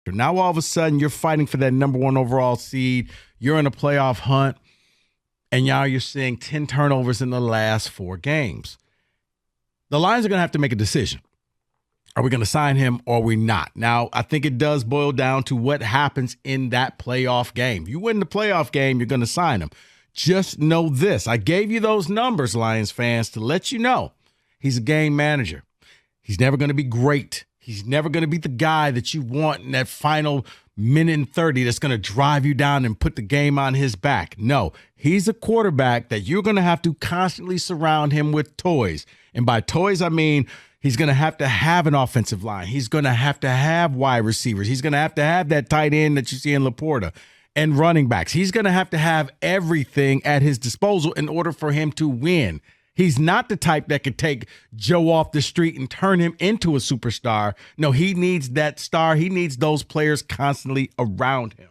factor. Now, all of a sudden, you're fighting for that number 1 overall seed. You're in a playoff hunt, and now you're seeing 10 turnovers in the last 4 games. The Lions are going to have to make a decision. Are we going to sign him or are we not? Now, I think it does boil down to what happens in that playoff game. If you win the playoff game, you're going to sign him. Just know this. I gave you those numbers, Lions fans, to let you know he's a game manager. He's never going to be great. He's never going to be the guy that you want in that final minute and 30 that's going to drive you down and put the game on his back. No, he's a quarterback that you're going to have to constantly surround him with toys. And by toys, I mean he's going to have an offensive line. He's going to have wide receivers. He's going to have that tight end that you see in Laporta and running backs. He's going to have everything at his disposal in order for him to win. He's not the type that could take Joe off the street and turn him into a superstar. No, he needs that star. He needs those players constantly around him.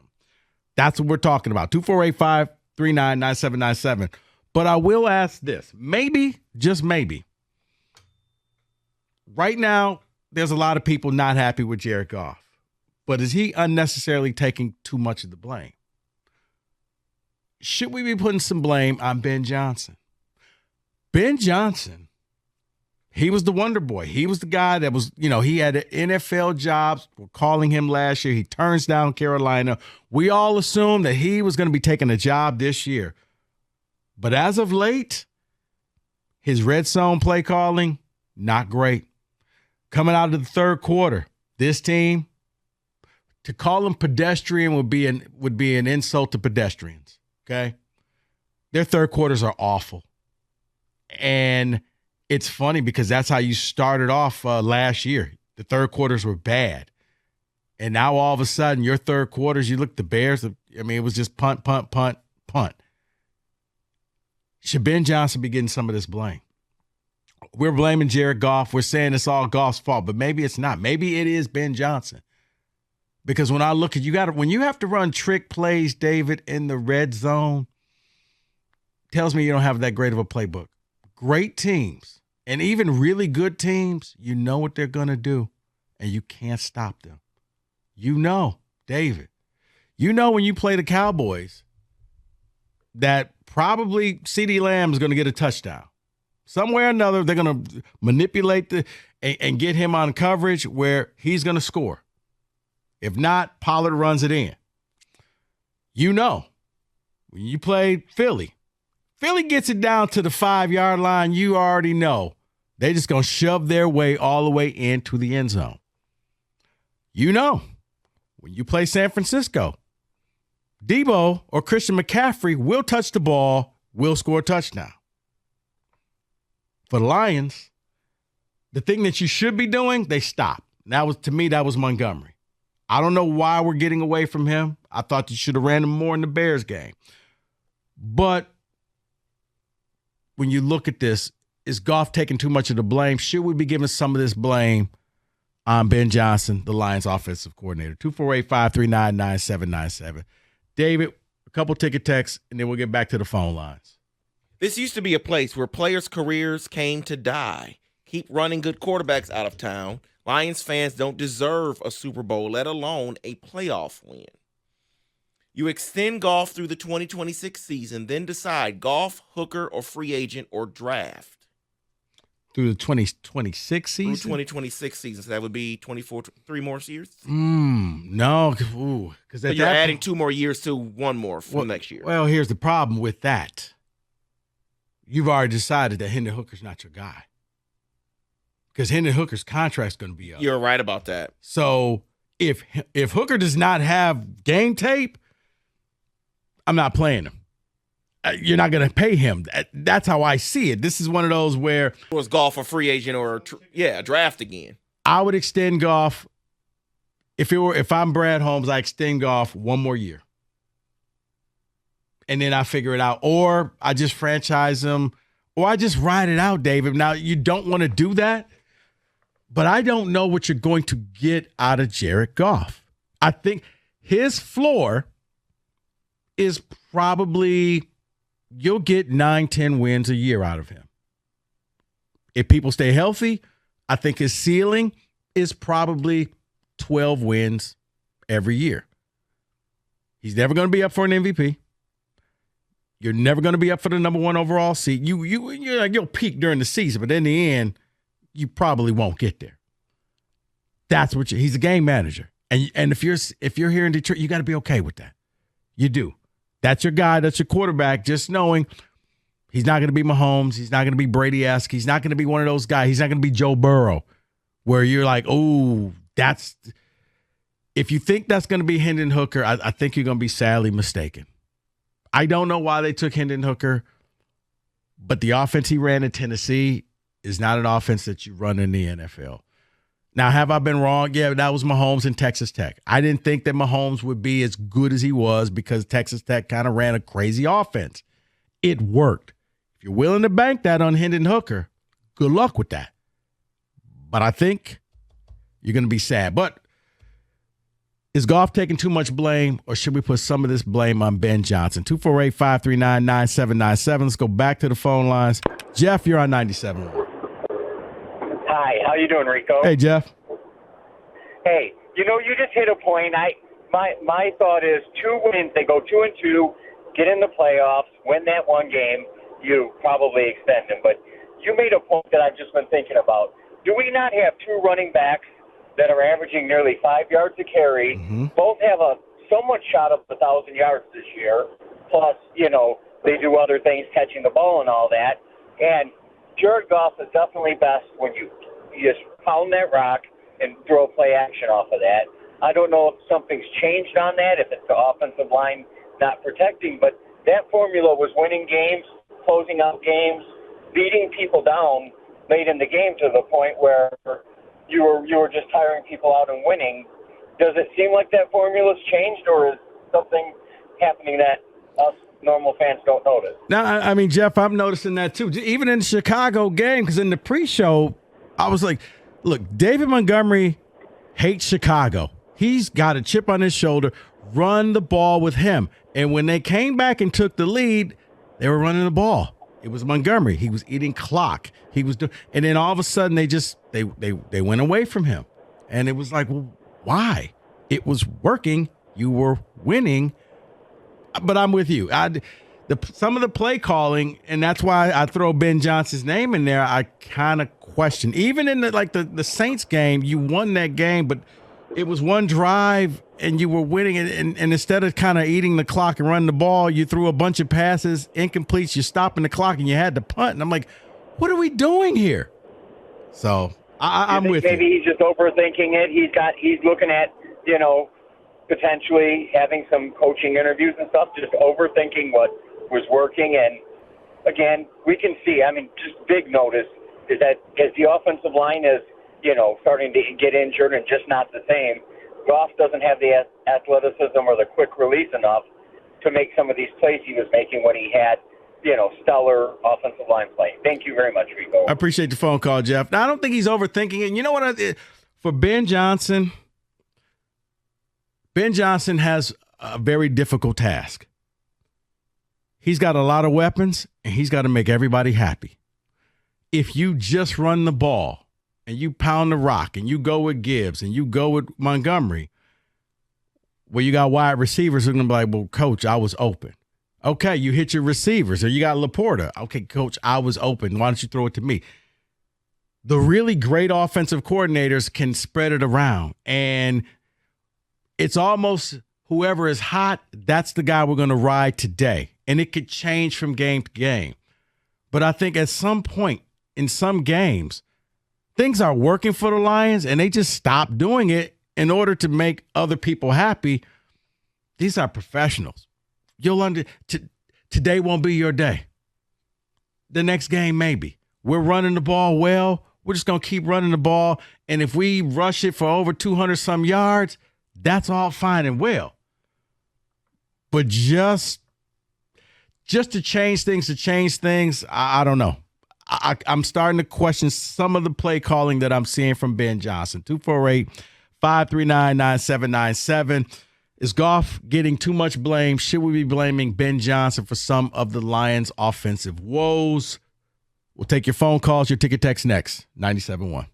That's what we're talking about. 248-539-9797. But I will ask this. Maybe, just maybe, right now, there's a lot of people not happy with Jared Goff. But is he unnecessarily taking too much of the blame? Should we be putting some blame on Ben Johnson? Ben Johnson, he was the wonder boy. He was the guy that was, he had NFL jobs. We're calling him last year. He turns down Carolina. We all assumed that he was going to be taking a job this year. But as of late, his red zone play calling, not great. Coming out of the third quarter, this team, to call them pedestrian would be an insult to pedestrians, okay? Their third quarters are awful. And it's funny because that's how you started off last year. The third quarters were bad. And now all of a sudden, your third quarters, you look at the Bears, it was just punt, punt, punt, punt. Should Ben Johnson be getting some of this blame? We're blaming Jared Goff. We're saying it's all Goff's fault, but maybe it's not. Maybe it is Ben Johnson. Because when I look at when you have to run trick plays, David, in the red zone, tells me you don't have that great of a playbook. Great teams, and even really good teams, you know what they're going to do, and you can't stop them. David, when you play the Cowboys, that probably CeeDee Lamb is going to get a touchdown. Somewhere or another, they're going to manipulate and get him on coverage where he's going to score. If not, Pollard runs it in. When you play Philly gets it down to the 5-yard line, you already know they're just going to shove their way all the way into the end zone. When you play San Francisco, Debo or Christian McCaffrey will touch the ball, will score a touchdown. For the Lions, the thing that you should be doing, they stop. To me, that was Montgomery. I don't know why we're getting away from him. I thought you should have ran him more in the Bears game. But when you look at this, is Goff taking too much of the blame? Should we be giving some of this blame on Ben Johnson, the Lions offensive coordinator? 248-539-9797. David, a couple ticket texts, and then we'll get back to the phone lines. This used to be a place where players' careers came to die. Keep running good quarterbacks out of town. Lions fans don't deserve a Super Bowl, let alone a playoff win. You extend Goff through the 2026 season, then decide Goff, Hooker, or free agent, or draft. Through the 2026 season? Through 2026 season. So that would be 3 more years? No. Because you're adding 2 more years to 1 more from next year. Well, here's the problem with that. You've already decided that Hendon Hooker's not your guy. Because Hendon Hooker's contract's going to be up. You're right about that. So if Hooker does not have game tape, I'm not playing him. You're not going to pay him. That's how I see it. This is one of those where it was Goff a free agent or draft again. I would extend Goff. If I'm Brad Holmes, I extend Goff 1 more year. And then I figure it out. Or I just franchise him. Or I just ride it out, David. Now, you don't want to do that. But I don't know what you're going to get out of Jared Goff. I think his floor is probably you'll get 9-10 wins a year out of him. If people stay healthy, I think his ceiling is probably 12 wins, every year. He's never going to be up for an MVP. You're never going to be up for the number one overall seed. You'll peak during the season, but in the end, you probably won't get there. That's what he's a game manager. And if you're here in Detroit, you got to be okay with that. You do. That's your guy. That's your quarterback. Just knowing he's not going to be Mahomes. He's not going to be Brady-esque. He's not going to be one of those guys. He's not going to be Joe Burrow, where you're like, oh, that's – if you think that's going to be Hendon Hooker, I think you're going to be sadly mistaken. I don't know why they took Hendon Hooker, but the offense he ran in Tennessee is not an offense that you run in the NFL. Now, have I been wrong? Yeah, that was Mahomes and Texas Tech. I didn't think that Mahomes would be as good as he was because Texas Tech kind of ran a crazy offense. It worked. If you're willing to bank that on Hendon Hooker, good luck with that. But I think you're going to be sad. But is Goff taking too much blame, or should we put some of this blame on Ben Johnson? 248-539-9797. Let's go back to the phone lines. Jeff, you're on 97. Hi, how you doing, Rico? Hey, Jeff. Hey, you just hit a point. My thought is 2 wins. They go 2-2, get in the playoffs, win that one game. You probably extend them. But you made a point that I've just been thinking about. Do we not have 2 running backs that are averaging nearly 5 yards a carry? Mm-hmm. Both have a somewhat shot of 1,000 yards this year. Plus, they do other things, catching the ball and all that. And Jared Goff is definitely best when you just pound that rock and throw play action off of that. I don't know if something's changed on that, if it's the offensive line not protecting, but that formula was winning games, closing out games, beating people down late in the game to the point where you were just tiring people out and winning. Does it seem like that formula's changed, or is something happening that us normal fans don't notice? Now, I mean, Jeff, I'm noticing that too. Even in the Chicago game, because in the pre-show, I was like, look, David Montgomery hates Chicago. He's got a chip on his shoulder. Run the ball with him. And when they came back and took the lead, they were running the ball. It was Montgomery. He was eating clock. He was doing, and then all of a sudden they went away from him. And it was like, well, why? It was working. You were winning. But I'm with you. Some of the play calling, and that's why I throw Ben Johnson's name in there, I kind of question. Even in the Saints game, you won that game, but it was one drive and you were winning it. And instead of kind of eating the clock and running the ball, you threw a bunch of passes, incompletes, you're stopping the clock, and you had to punt. And I'm like, what are we doing here? So I'm with you. Maybe he's just overthinking it. He's looking at, potentially having some coaching interviews and stuff, just overthinking what was working. And again, we can see, just big notice is that as the offensive line is, starting to get injured and just not the same, Goff doesn't have the athleticism or the quick release enough to make some of these plays he was making when he had, stellar offensive line play. Thank you very much, Rico. I appreciate the phone call, Jeff. Now, I don't think he's overthinking it. You know what? For Ben Johnson has a very difficult task. He's got a lot of weapons, and he's got to make everybody happy. If you just run the ball and you pound the rock and you go with Gibbs and you go with Montgomery, well, you got wide receivers who are going to be like, well, coach, I was open. Okay, you hit your receivers, or you got Laporta. Okay, coach, I was open. Why don't you throw it to me? The really great offensive coordinators can spread it around, and it's almost whoever is hot, that's the guy we're going to ride today. And it could change from game to game. But I think at some point in some games, things are working for the Lions, and they just stop doing it in order to make other people happy. These are professionals. Today won't be your day. The next game, maybe. We're running the ball well. We're just going to keep running the ball. And if we rush it for over 200-some yards, that's all fine and well. But just to change things, I don't know. I'm starting to question some of the play calling that I'm seeing from Ben Johnson. 248-539-9797. Is Goff getting too much blame? Should we be blaming Ben Johnson for some of the Lions' offensive woes? We'll take your phone calls, your ticket text next. 97.1.